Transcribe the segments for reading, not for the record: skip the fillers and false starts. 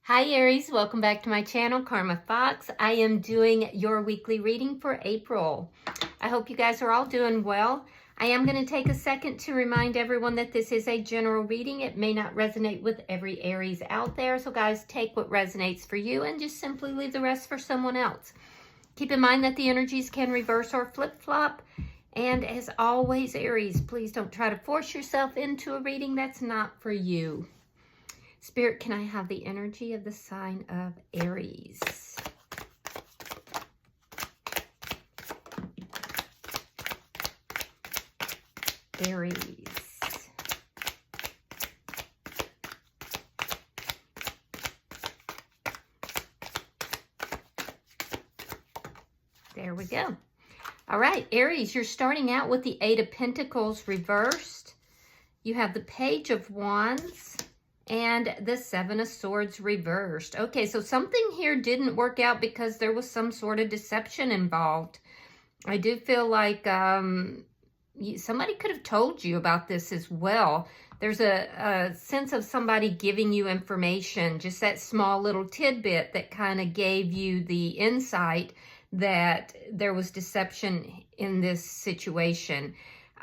Hi Aries, welcome back to my channel, Karma Fox. I am doing your weekly reading for April. I hope you guys are all doing well. I am going to take a second to remind everyone that this is a general reading. It may not resonate with every Aries out there. So guys, take what resonates for you and just simply leave the rest for someone else. Keep in mind that the energies can reverse or flip-flop. And as always, Aries, please don't try to force yourself into a reading that's not for you. Spirit, can I have the energy of the sign of Aries? Aries. There we go. All right, Aries, you're starting out with the Eight of Pentacles reversed. You have the Page of Wands and the Seven of Swords reversed. Okay, so something here didn't work out because there was some sort of deception involved. I do feel like somebody could have told you about this as well. There's a sense of somebody giving you information, just that small little tidbit that kind of gave you the insight that there was deception in this situation.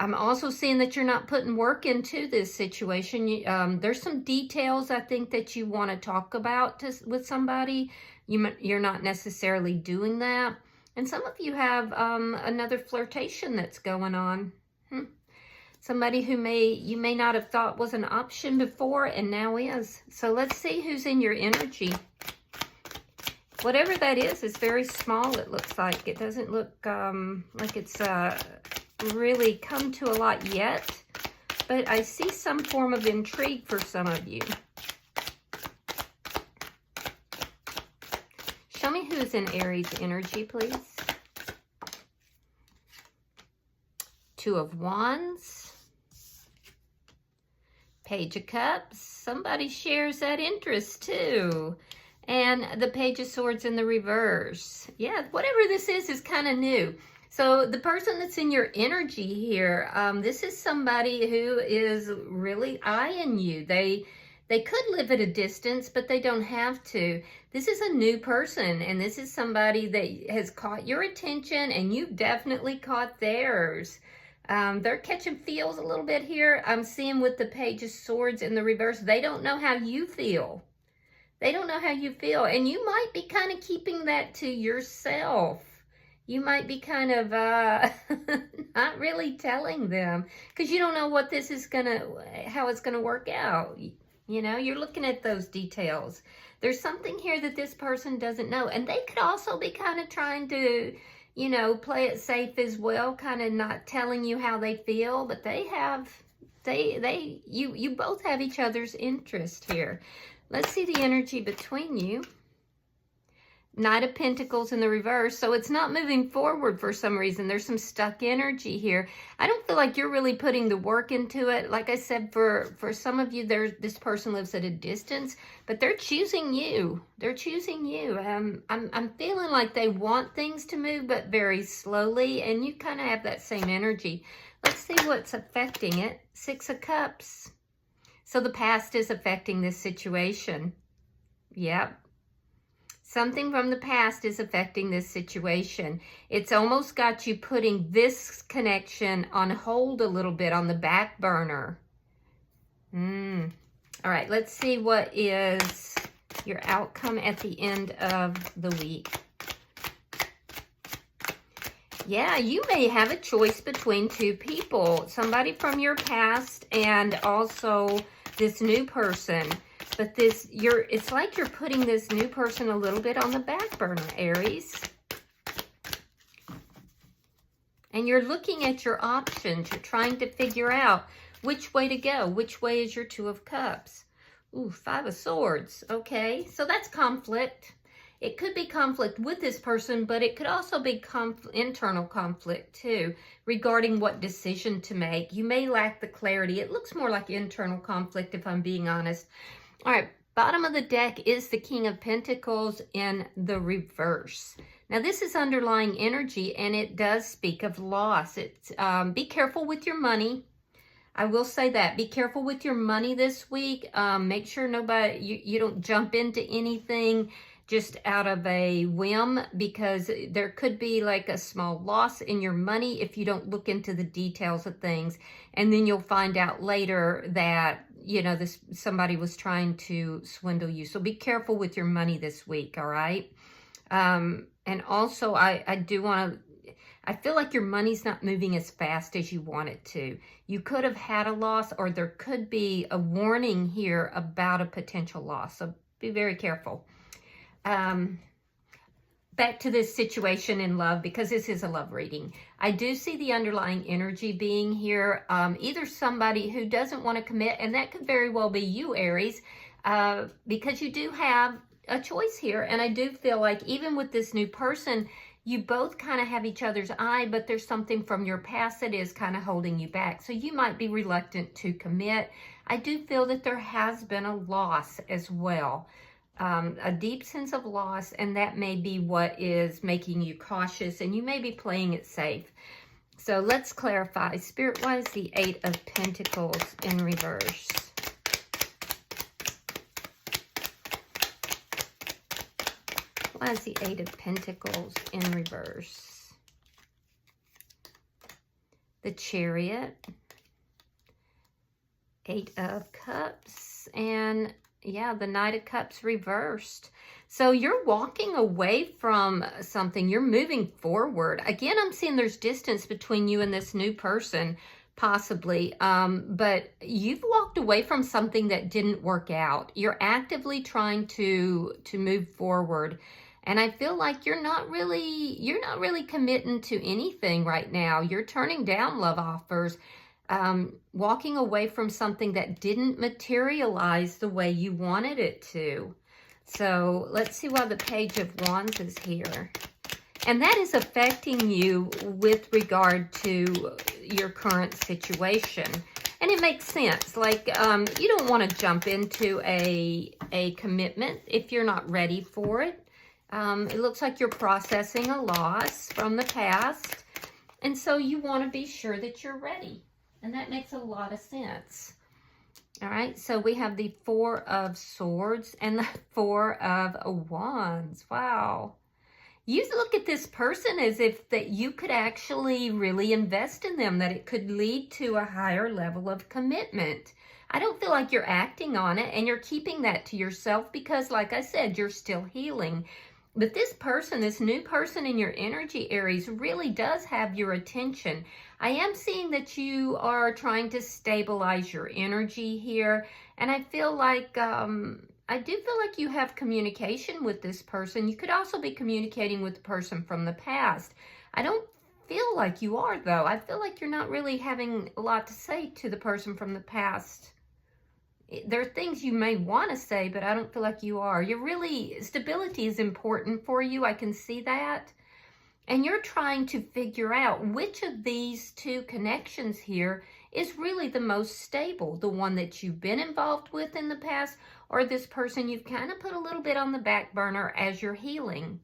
I'm also seeing that you're not putting work into this situation. There's some details I think that you want to talk about with somebody. You're not necessarily doing that. And some of you have another flirtation that's going on. Somebody who you may not have thought was an option before and now is. So let's see who's in your energy. Whatever that is very small, it looks like. It doesn't look like it's really come to a lot yet, but I see some form of intrigue for some of you. Show me who's in Aries energy, please. Two of Wands. Page of Cups. Somebody shares that interest too. And the Page of Swords in the reverse. Yeah, whatever this is kind of new. So the person that's in your energy here, this is somebody who is really eyeing you. They could live at a distance, but they don't have to. This is a new person, and this is somebody that has caught your attention, and you've definitely caught theirs. They're catching feels a little bit here. I'm seeing with the Page of Swords in the reverse, they don't know how you feel. They don't know how you feel, and you might be kind of keeping that to yourself. You might be kind of not really telling them because you don't know what this is how it's gonna work out. You know, you're looking at those details. There's something here that this person doesn't know, and they could also be kind of trying to, you know, play it safe as well, kind of not telling you how they feel, but you both have each other's interest here. Let's see the energy between you. Knight of Pentacles in the reverse, so it's not moving forward for some reason. There's some stuck energy here. I don't feel like you're really putting the work into it. Like I said, for some of you, this person lives at a distance, but they're choosing you. They're choosing you. I'm feeling like they want things to move, but very slowly, and you kind of have that same energy. Let's see what's affecting it. Six of Cups. So the past is affecting this situation. Yep. Something from the past is affecting this situation. It's almost got you putting this connection on hold a little bit, on the back burner. All right, let's see what is your outcome at the end of the week. Yeah, you may have a choice between two people. Somebody from your past and also this new person. But it's like you're putting this new person a little bit on the back burner, Aries. And you're looking at your options. You're trying to figure out which way to go. Which way is your Two of Cups? Ooh, Five of Swords. Okay, so that's conflict. It could be conflict with this person, but it could also be internal conflict too, regarding what decision to make. You may lack the clarity. It looks more like internal conflict, if I'm being honest. All right, bottom of the deck is the King of Pentacles in the reverse. Now, this is underlying energy, and it does speak of loss. It's be careful with your money. I will say that. Be careful with your money this week. Make sure you don't jump into anything just out of a whim, because there could be like a small loss in your money if you don't look into the details of things. And then you'll find out later that, you know, somebody was trying to swindle you. So be careful with your money this week, all right? And also, I feel like your money's not moving as fast as you want it to. You could have had a loss, or there could be a warning here about a potential loss. So be very careful. Back to this situation in love, because this is a love reading. I do see the underlying energy being here. Either somebody who doesn't want to commit, and that could very well be you, Aries, because you do have a choice here. And I do feel like even with this new person, you both kind of have each other's eye, but there's something from your past that is kind of holding you back. So you might be reluctant to commit. I do feel that there has been a loss as well. A deep sense of loss, and that may be what is making you cautious, and you may be playing it safe. So let's clarify. Spirit-wise, the 8 of Pentacles in reverse. Why is the 8 of Pentacles in reverse? The Chariot, 8 of Cups, and yeah, the Knight of Cups reversed. So you're walking away from something. You're moving forward. Again, I'm seeing there's distance between you and this new person, possibly. But you've walked away from something that didn't work out. You're actively trying to move forward. And I feel like you're not really committing to anything right now. You're turning down love offers. Walking away from something that didn't materialize the way you wanted it to. So let's see why the Page of Wands is here. And that is affecting you with regard to your current situation. And it makes sense. Like, you don't want to jump into a commitment if you're not ready for it. It looks like you're processing a loss from the past. And so you want to be sure that you're ready. And that makes a lot of sense. All right, so we have the 4 of Swords and the 4 of Wands. Wow. You look at this person as if that you could actually really invest in them, that it could lead to a higher level of commitment. I don't feel like you're acting on it, and you're keeping that to yourself because, like I said, you're still healing. But this person, this new person in your energy, Aries, really does have your attention. I am seeing that you are trying to stabilize your energy here. And I feel like, I do feel like you have communication with this person. You could also be communicating with the person from the past. I don't feel like you are, though. I feel like you're not really having a lot to say to the person from the past. There are things you may want to say, but I don't feel like you are. Stability is important for you. I can see that. And you're trying to figure out which of these two connections here is really the most stable. The one that you've been involved with in the past, or this person you've kind of put a little bit on the back burner as you're healing.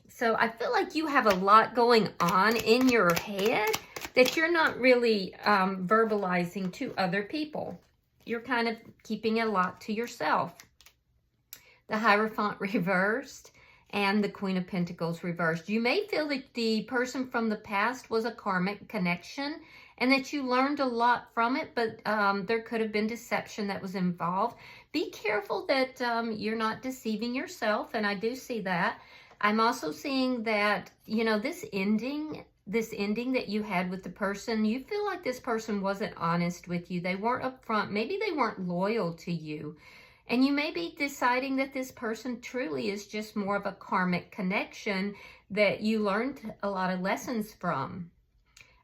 So I feel like you have a lot going on in your head that you're not really verbalizing to other people. You're kind of keeping a lot to yourself. The Hierophant reversed and the Queen of Pentacles reversed. You may feel that the person from the past was a karmic connection and that you learned a lot from it, but there could have been deception that was involved. Be careful that you're not deceiving yourself, and I do see that. I'm also seeing that, you know, this ending that you had with the person, you feel like this person wasn't honest with you. They weren't upfront. Maybe they weren't loyal to you. And you may be deciding that this person truly is just more of a karmic connection that you learned a lot of lessons from.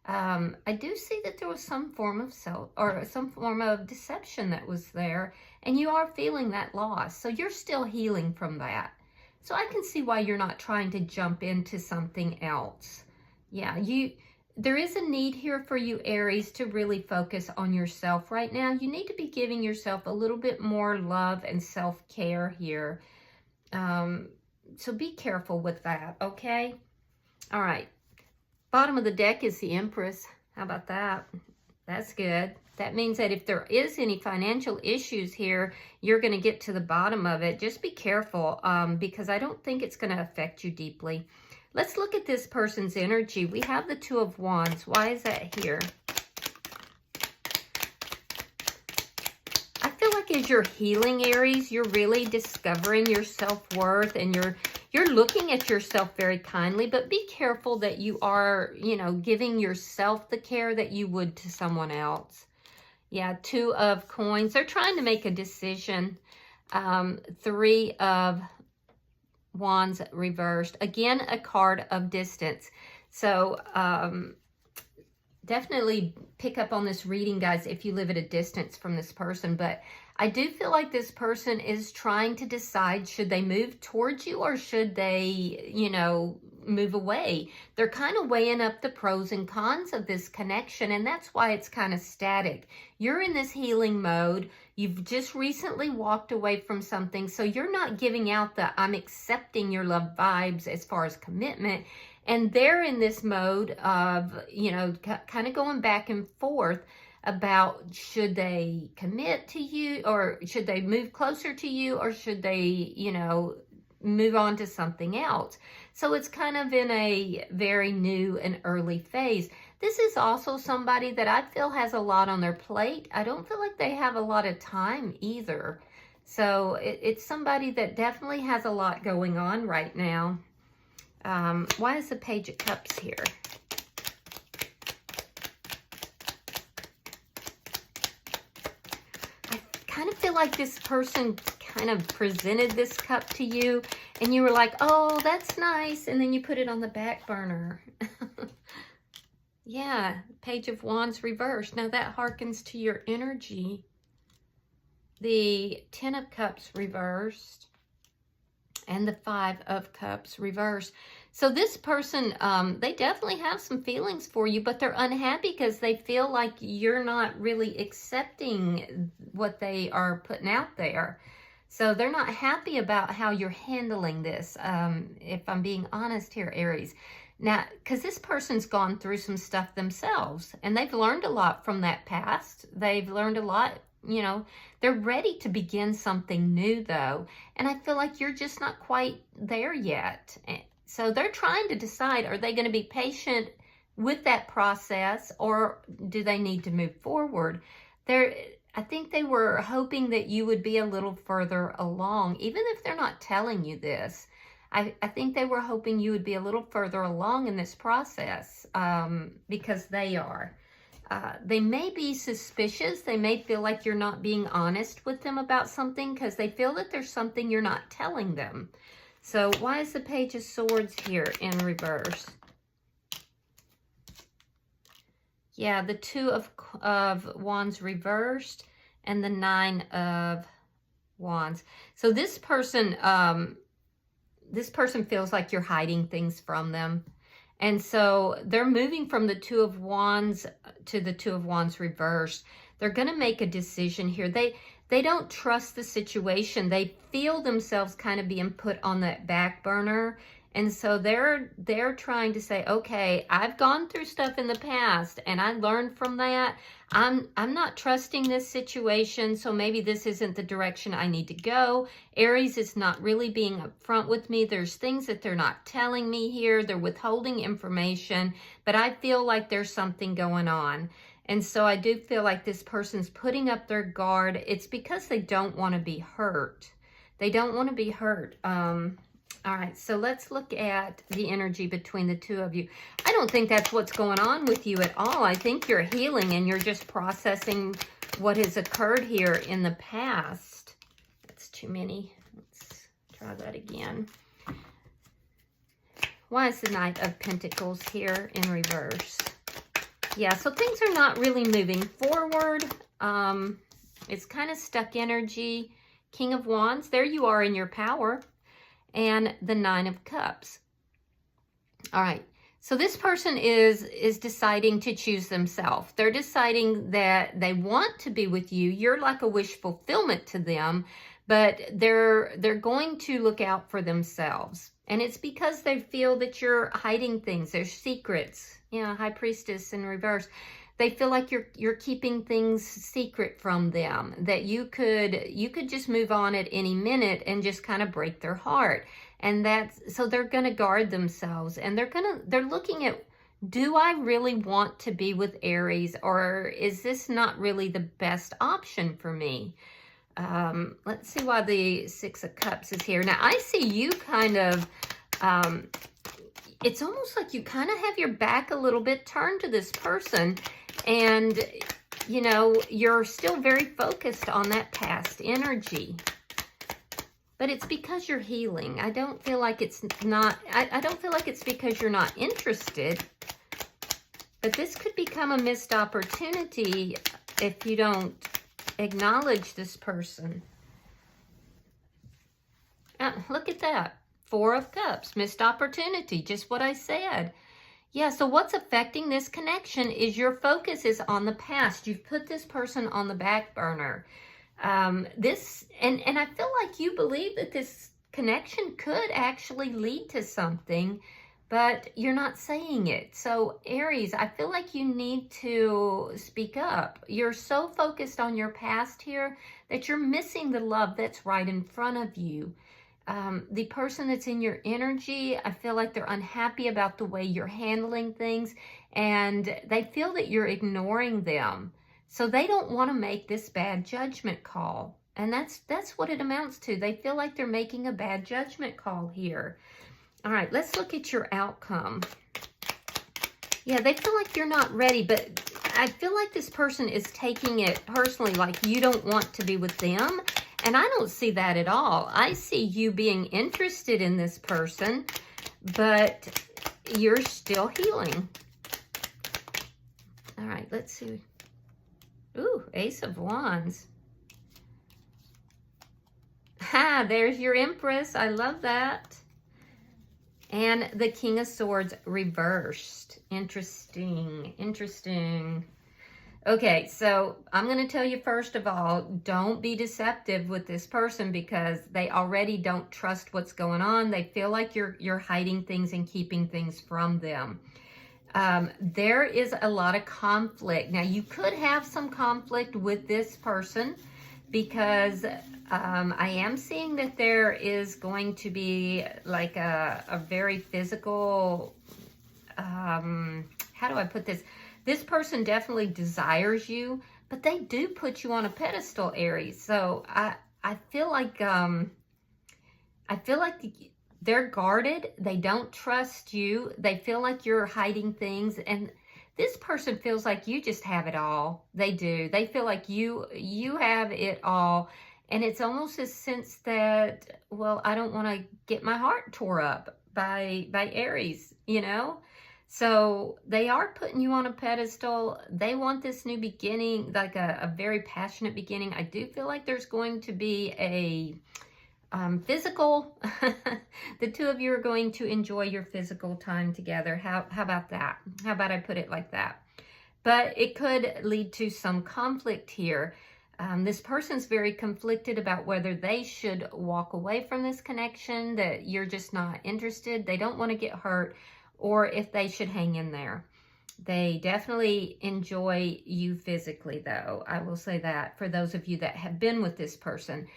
I do see that there was some form of deception that was there, and you are feeling that loss. So you're still healing from that. So I can see why you're not trying to jump into something else. Yeah, there is a need here for you, Aries, to really focus on yourself right now. You need to be giving yourself a little bit more love and self-care here. So be careful with that, okay? All right. Bottom of the deck is the Empress. How about that? That's good. That means that if there is any financial issues here, you're going to get to the bottom of it. Just be careful because I don't think it's going to affect you deeply. Let's look at this person's energy. We have the Two of Wands. Why is that here? I feel like as you're healing, Aries, you're really discovering your self-worth, and you're looking at yourself very kindly, but be careful that you are, you know, giving yourself the care that you would to someone else. Yeah, Two of Coins. They're trying to make a decision. Three of Wands reversed. Again, a card of distance. So definitely pick up on this reading, guys, if you live at a distance from this person. But I do feel like this person is trying to decide, should they move towards you or should they, you know, move away? They're kind of weighing up the pros and cons of this connection, and that's why it's kind of static. You're in this healing mode. You've just recently walked away from something, so you're not giving out the I'm accepting your love vibes as far as commitment. And they're in this mode of, you know, kind of going back and forth about should they commit to you, or should they move closer to you, or should they, you know, move on to something else. So it's kind of in a very new and early phase. This is also somebody that I feel has a lot on their plate. I don't feel like they have a lot of time either. So it's somebody that definitely has a lot going on right now. Why is the Page of Cups here? I kind of feel like this person kind of presented this cup to you and you were like, oh, that's nice. And then you put it on the back burner. Yeah, Page of Wands reversed. Now that harkens to your energy. The Ten of Cups reversed and the Five of Cups reversed. So this person, they definitely have some feelings for you, but they're unhappy because they feel like you're not really accepting what they are putting out there. So they're not happy about how you're handling this, if I'm being honest here, Aries. Now, because this person's gone through some stuff themselves, and they've learned a lot from that past. They've learned a lot, you know. They're ready to begin something new, though. And I feel like you're just not quite there yet. So they're trying to decide, are they going to be patient with that process, or do they need to move forward? I think they were hoping that you would be a little further along, even if they're not telling you this. I think they were hoping you would be a little further along in this process because they are. They may be suspicious. They may feel like you're not being honest with them about something because they feel that there's something you're not telling them. So why is the Page of Swords here in reverse? Yeah, the Two of Wands reversed and the Nine of Wands. So this person feels like you're hiding things from them. And so they're moving from the Two of Wands to the Two of Wands reversed. They're going to make a decision here. They don't trust the situation. They feel themselves kind of being put on that back burner. And so they're trying to say, okay, I've gone through stuff in the past and I learned from that. I'm not trusting this situation, so maybe this isn't the direction I need to go. Aries is not really being upfront with me. There's things that they're not telling me here. They're withholding information, but I feel like there's something going on. And so I do feel like this person's putting up their guard. It's because they don't want to be hurt. They don't want to be hurt. All right, so let's look at the energy between the two of you. I don't think that's what's going on with you at all. I think you're healing and you're just processing what has occurred here in the past. That's too many. Let's try that again. Why is the Knight of Pentacles here in reverse? Yeah, so things are not really moving forward. It's kind of stuck energy. King of Wands, there you are in your power. And the Nine of Cups. All right, so this person is deciding to choose themselves. They're deciding that they want to be with you. You're like a wish fulfillment to them, but they're going to look out for themselves. And it's because they feel that you're hiding things. There's secrets. You know, High Priestess in reverse. they feel like you're keeping things secret from them, that you could just move on at any minute and just kind of break their heart. And so they're going to guard themselves, and they're looking at, do I really want to be with Aries, or is this not really the best option for me? Let's see why the Six of Cups is here. Now, I see you kind of, it's almost like you kind of have your back a little bit turned to this person, and, you know, you're still very focused on that past energy. But it's because you're healing. I don't feel like it's not, I don't feel like it's because you're not interested. But this could become a missed opportunity if you don't acknowledge this person. Look at that. Four of Cups, missed opportunity, just what I said. Yeah, so what's affecting this connection is your focus is on the past. You've put this person on the back burner. And I feel like you believe that this connection could actually lead to something, but you're not saying it. So Aries, I feel like you need to speak up. You're so focused on your past here that you're missing the love that's right in front of you. The person that's in your energy, I feel like they're unhappy about the way you're handling things, and they feel that you're ignoring them. So they don't want to make this bad judgment call. And that's what it amounts to. They feel like they're making a bad judgment call here. All right, let's look at your outcome. Yeah, they feel like you're not ready, but I feel like this person is taking it personally, like you don't want to be with them. And I don't see that at all. I see you being interested in this person, but you're still healing. All right, let's see. Ooh, Ace of Wands. Ha, there's your Empress. I love that. And the King of Swords reversed. Interesting, interesting. Okay, so I'm going to tell you first of all, don't be deceptive with this person because they already don't trust what's going on. They feel like you're hiding things and keeping things from them. There is a lot of conflict. Now, you could have some conflict with this person because I am seeing that there is going to be like a very physical, how do I put this? This person definitely desires you, but they do put you on a pedestal, Aries. So I feel like they're guarded. They don't trust you. They feel like you're hiding things, and this person feels like you just have it all. They do. They feel like you have it all, and it's almost a sense that, well, I don't want to get my heart tore up by Aries, you know. So they are putting you on a pedestal. They want this new beginning, like a very passionate beginning. I do feel like there's going to be a physical, the two of you are going to enjoy your physical time together. How about that? How about I put it like that? But it could lead to some conflict here. This person's very conflicted about whether they should walk away from this connection, that you're just not interested. They don't want to get hurt, or if they should hang in there. They definitely enjoy you physically, though. I will say that for those of you that have been with this person.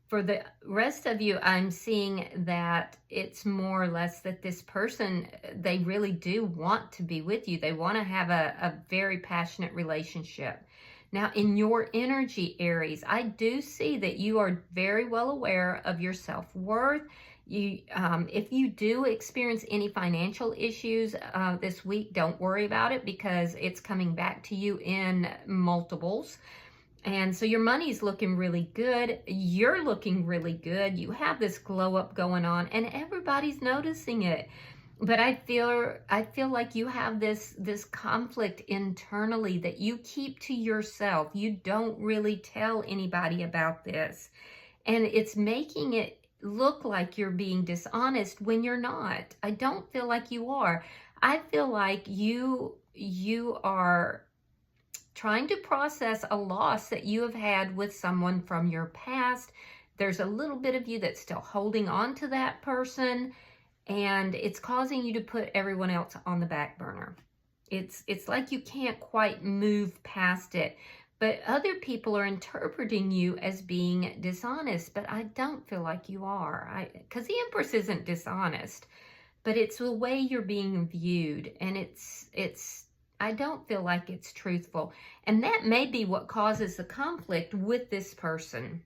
For the rest of you, I'm seeing that it's more or less that this person, they really do want to be with you. They want to have a very passionate relationship. Now, in your energy, Aries, I do see that you are very well aware of your self-worth. If you do experience any financial issues this week, don't worry about it because it's coming back to you in multiples. And so your money's looking really good. You're looking really good. You have this glow up going on and everybody's noticing it. But I feel like you have this conflict internally that you keep to yourself. You don't really tell anybody about this. And it's making it look like you're being dishonest when you're not. I don't feel like you are. I feel like you are trying to process a loss that you have had with someone from your past. There's a little bit of you that's still holding on to that person, and it's causing you to put everyone else on the back burner. It's like you can't quite move past it. But other people are interpreting you as being dishonest, but I don't feel like you are. Because the Empress isn't dishonest, but it's the way you're being viewed, and I don't feel like it's truthful. And that may be what causes the conflict with this person.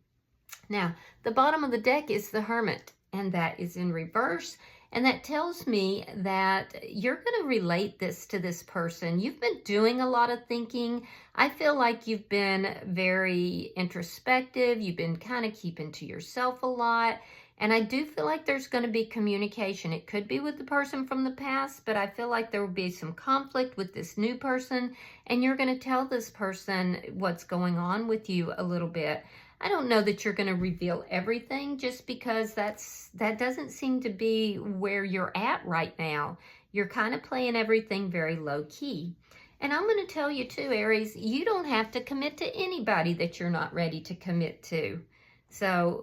Now, the bottom of the deck is the Hermit, and that is in reverse. And that tells me that you're going to relate this to this person. You've been doing a lot of thinking. I feel like you've been very introspective. You've been kind of keeping to yourself a lot. And I do feel like there's going to be communication. It could be with the person from the past, but I feel like there will be some conflict with this new person. And you're going to tell this person what's going on with you a little bit. I don't know that you're going to reveal everything, just because that doesn't seem to be where you're at right now. You're kind of playing everything very low key. And I'm going to tell you too, Aries, you don't have to commit to anybody that you're not ready to commit to. So,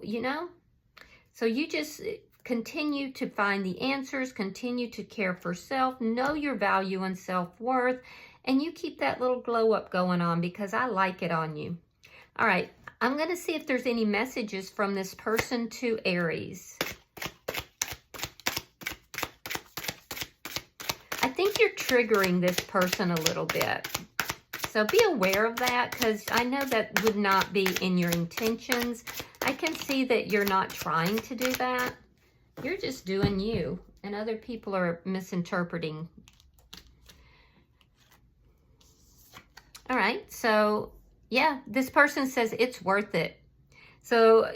so you just continue to find the answers, continue to care for self, know your value and self-worth, and you keep that little glow up going on, because I like it on you. All right. I'm going to see if there's any messages from this person to Aries. I think you're triggering this person a little bit. So be aware of that, because I know that would not be in your intentions. I can see that you're not trying to do that. You're just doing you, and other people are misinterpreting. All right, so yeah, this person says it's worth it. So,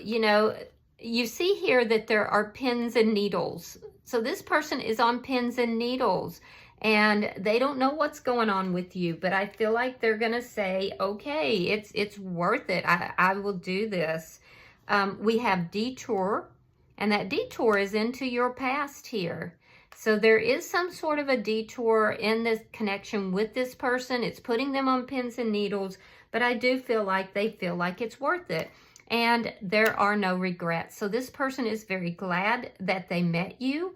you see here that there are pins and needles. So this person is on pins and needles, and they don't know what's going on with you, but I feel like they're going to say, okay, it's worth it. I will do this. We have detour, and that detour is into your past here. So there is some sort of a detour in this connection with this person. It's putting them on pins and needles, but I do feel like they feel like it's worth it. And there are no regrets. So this person is very glad that they met you.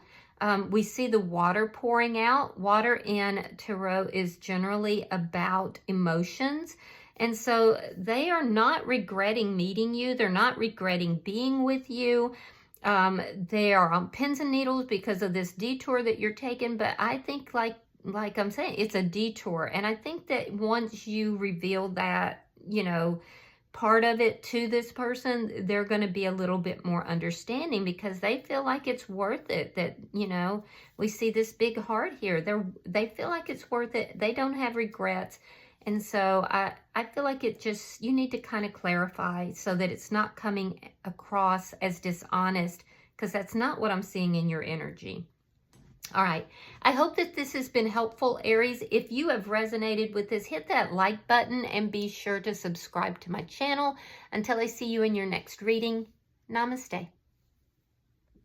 We see the water pouring out. Water in tarot is generally about emotions. And so they are not regretting meeting you. They're not regretting being with you. They are on pins and needles because of this detour that you're taking. But I think, like I'm saying, it's a detour. And I think that once you reveal that, part of it to this person, they're going to be a little bit more understanding, because they feel like it's worth it. That, we see this big heart here. They feel like it's worth it. They don't have regrets. And so I feel like you need to kind of clarify so that it's not coming across as dishonest, because that's not what I'm seeing in your energy. All right. I hope that this has been helpful, Aries. If you have resonated with this, hit that like button and be sure to subscribe to my channel. Until I see you in your next reading, namaste.